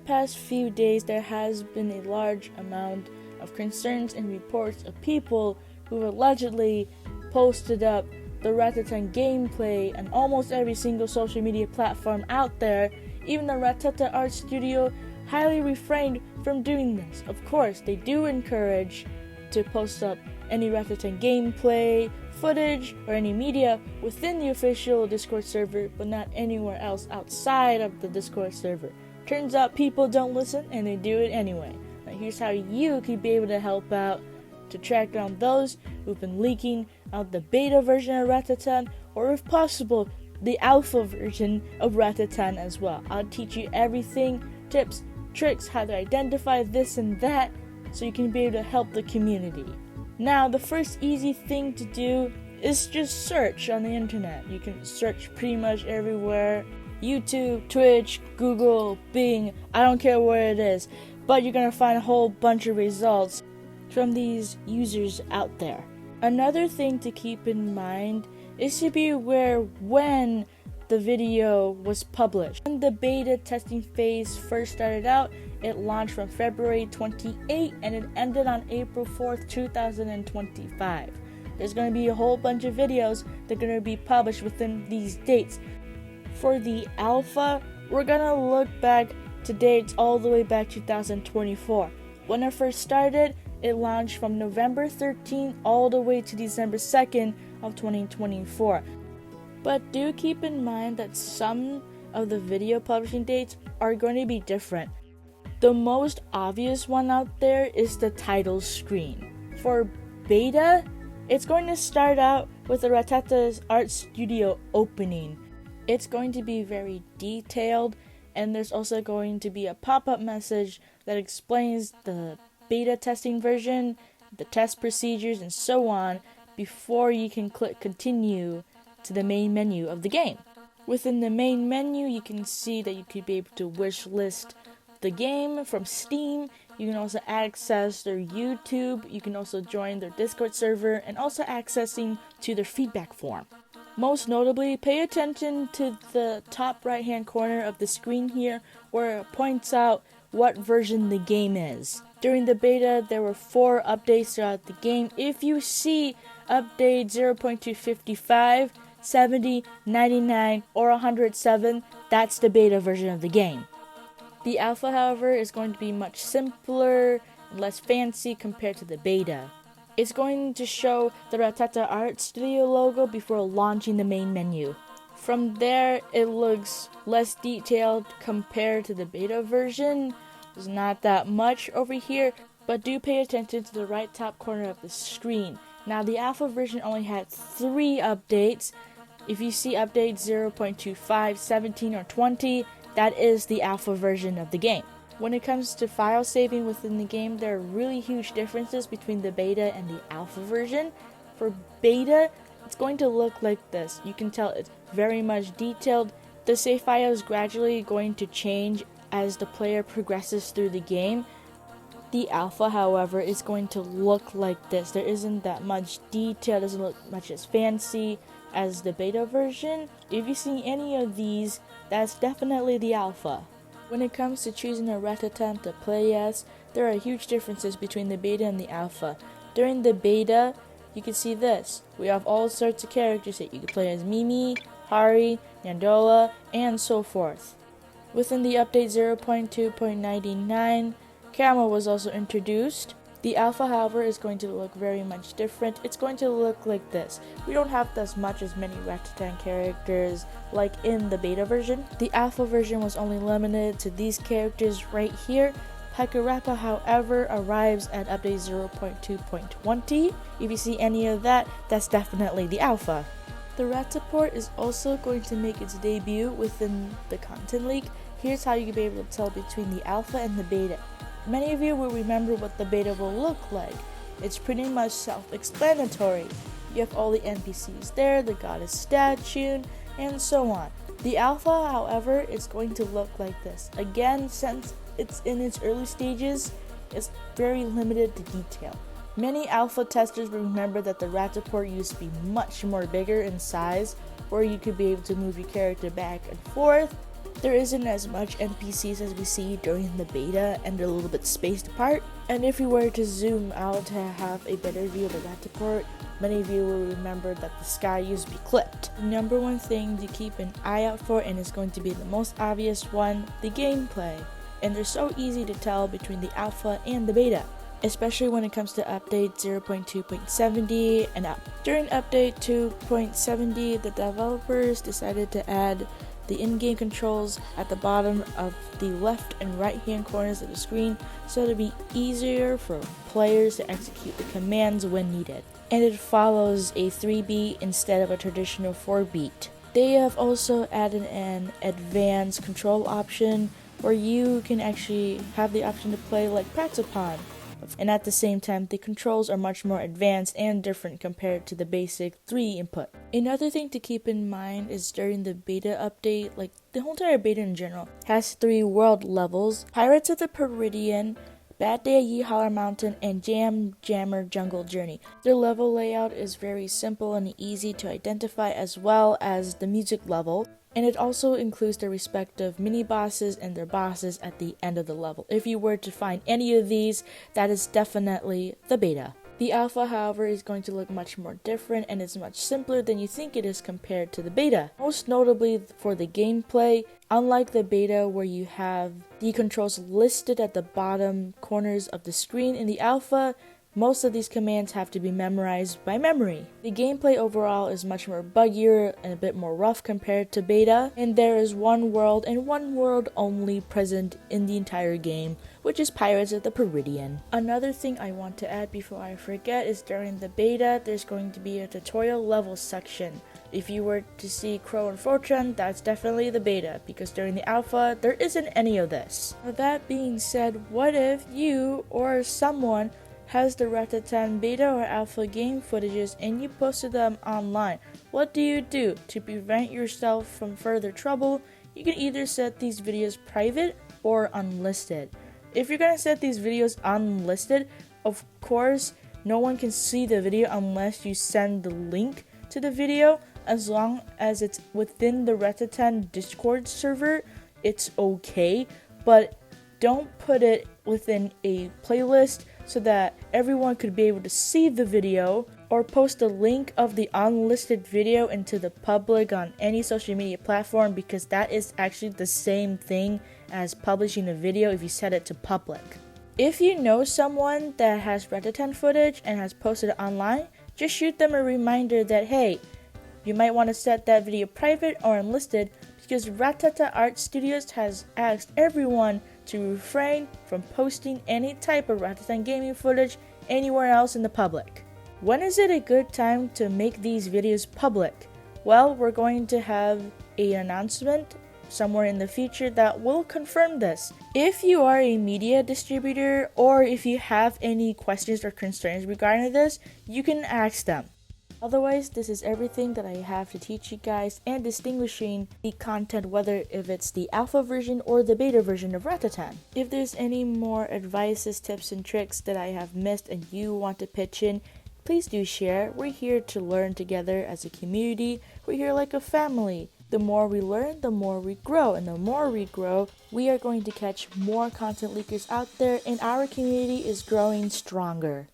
past few days, there has been a large amount of concerns and reports of people who allegedly posted up the Ratatan gameplay on almost every single social media platform out there. Even the Ratata art studio highly refrained from doing this. Of course, they do encourage to post up any Ratatan gameplay, footage, or any media within the official Discord server, but not anywhere else outside of the Discord server. Turns out people don't listen and they do it anyway. Now here's how you could be able to help out to track down those who've been leaking out the beta version of Ratatan, or if possible, the alpha version of Ratatan as well. I'll teach you everything, tips, tricks, how to identify this and that, so you can be able to help the community. Now, the first easy thing to do is just search on the internet. You can search pretty much everywhere. YouTube, Twitch, Google, Bing, I don't care where it is, but you're gonna find a whole bunch of results from these users out there. Another thing to keep in mind is to be aware when the video was published. When the beta testing phase first started out, it launched from February 28 and it ended on April 4th, 2025. There's going to be a whole bunch of videos that are going to be published within these dates. For the alpha, we're going to look back to dates all the way back to 2024. When it first started, it launched from November 13th all the way to December 2nd of 2024. But do keep in mind that some of the video publishing dates are going to be different. The most obvious one out there is the title screen. For beta, it's going to start out with the Ratata's art studio opening. It's going to be very detailed, and there's also going to be a pop-up message that explains the beta testing version, the test procedures, and so on before you can click continue to the main menu of the game. Within the main menu, you can see that you could be able to wish list the game from Steam. You can also access their YouTube. You can also join their Discord server and also accessing to their feedback form. Most notably, pay attention to the top right hand corner of the screen here where it points out what version the game is. During the beta, there were 4 updates throughout the game. If you see update 0.255, 70, 99, or 107, that's the beta version of the game. The alpha, however, is going to be much simpler and less fancy compared to the beta. It's going to show the Ratata Art Studio logo before launching the main menu. From there, it looks less detailed compared to the beta version. There's not that much over here, but do pay attention to the right top corner of the screen. Now, the alpha version only had 3 updates. If you see update 0.25, 17, or 20, that is the alpha version of the game. When it comes to file saving within the game, there are really huge differences between the beta and the alpha version. For beta, it's going to look like this. You can tell it's very much detailed. The save file is gradually going to change as the player progresses through the game. The alpha, however, is going to look like this. There isn't that much detail, doesn't look much as fancy as the beta version. If you see any of these, that's definitely the alpha. When it comes to choosing a Ratatan to play as, there are huge differences between the beta and the alpha. During the beta, you can see this. We have all sorts of characters that you can play as Mimi, Hari, Nandola, and so forth. Within the update 0.2.99, Camel was also introduced. The alpha, however, is going to look very much different. It's going to look like this. We don't have as many Ratatan characters like in the beta version. The alpha version was only limited to these characters right here. Pakurappa, however, arrives at update 0.2.20. If you see any of that, that's definitely the alpha. The Rataport is also going to make its debut within the content leak. Here's how you can be able to tell between the alpha and the beta. Many of you will remember what the beta will look like. It's pretty much self-explanatory. You have all the NPCs there, the goddess statue, and so on. The alpha, however, is going to look like this. Again, since it's in its early stages, it's very limited to detail. Many alpha testers will remember that the Rataport used to be much more bigger in size, where you could be able to move your character back and forth. There isn't as much NPCs as we see during the beta, and they're a little bit spaced apart. And if you were to zoom out to have a better view of the Rataport, many of you will remember that the sky used to be clipped. The number one thing to keep an eye out for, and is going to be the most obvious one, the gameplay. And they're so easy to tell between the alpha and the beta, especially when it comes to update 0.2.70 and up. During update 2.70, the developers decided to add the in-game controls at the bottom of the left and right hand corners of the screen, so it'll be easier for players to execute the commands when needed. And it follows a 3-beat instead of a traditional 4-beat. They have also added an advanced control option where you can actually have the option to play like Rataport. And at the same time, the controls are much more advanced and different compared to the basic 3 input. Another thing to keep in mind is during the beta update, like the whole entire beta in general, has 3 world levels: Pirates of the Peridian, Bad Day at Yeehaw Mountain, and Jam Jammer Jungle Journey. Their level layout is very simple and easy to identify, as well as the music level. And it also includes their respective mini-bosses and their bosses at the end of the level. If you were to find any of these, that is definitely the beta. The alpha, however, is going to look much more different and is much simpler than you think it is compared to the beta. Most notably for the gameplay, unlike the beta where you have the controls listed at the bottom corners of the screen, in the alpha, most of these commands have to be memorized by memory. The gameplay overall is much more buggier and a bit more rough compared to beta, and there is one world and one world only present in the entire game, which is Pirates of the Peridian. Another thing I want to add before I forget is during the beta, there's going to be a tutorial level section. If you were to see Crow and Fortune, that's definitely the beta, because during the alpha, there isn't any of this. Now, that being said, what if you or someone has the Ratatan beta or alpha game footages and you posted them online? What do you do to prevent yourself from further trouble? You can either set these videos private or unlisted. If you're gonna set these videos unlisted, of course, no one can see the video unless you send the link to the video. As long as it's within the Ratatan Discord server, it's okay, but don't put it within a playlist so that everyone could be able to see the video, or post a link of the unlisted video into the public on any social media platform, because that is actually the same thing as publishing a video if you set it to public. If you know someone that has Ratatan footage and has posted it online, just shoot them a reminder that, hey, you might want to set that video private or unlisted, because Ratata Art Studios has asked everyone to refrain from posting any type of Ratatan gaming footage anywhere else in the public. When is it a good time to make these videos public? Well, we're going to have an announcement somewhere in the future that will confirm this. If you are a media distributor, or if you have any questions or concerns regarding this, you can ask them. Otherwise, this is everything that I have to teach you guys, and distinguishing the content, whether if it's the alpha version or the beta version of Ratatan. If there's any more advices, tips, and tricks that I have missed and you want to pitch in, please do share. We're here to learn together as a community. We're here like a family. The more we learn, the more we grow, and the more we grow, we are going to catch more content leakers out there, and our community is growing stronger.